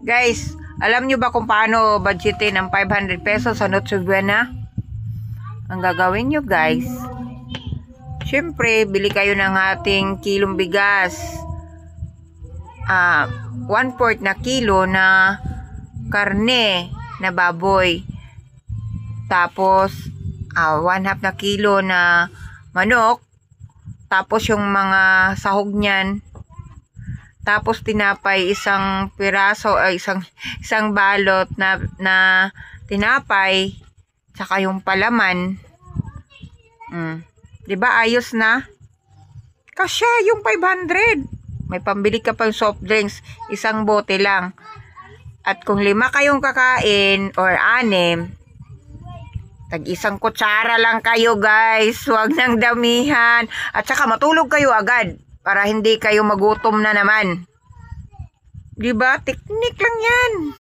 Guys, alam nyo ba kung paano budgetin ang 500 pesos sa Noche Buena? Ang gagawin nyo guys, syempre, bili kayo ng ating kilong bigas. 1/4 na kilo na karne na baboy. Tapos, 1/2 na kilo na manok. Tapos, yung mga sahog niyan. Tapos, tinapay isang piraso, isang balot na tinapay. Tsaka yung palaman. Diba, ayos na? Kasya yung 500. May pambili ka pang soft drinks, isang bote lang. At kung 5 kayong kakain or 6, tag-isang kutsara lang kayo guys. Huwag nang damihan. At saka matulog kayo agad para hindi kayo magutom na naman. Diba? Teknik lang yan.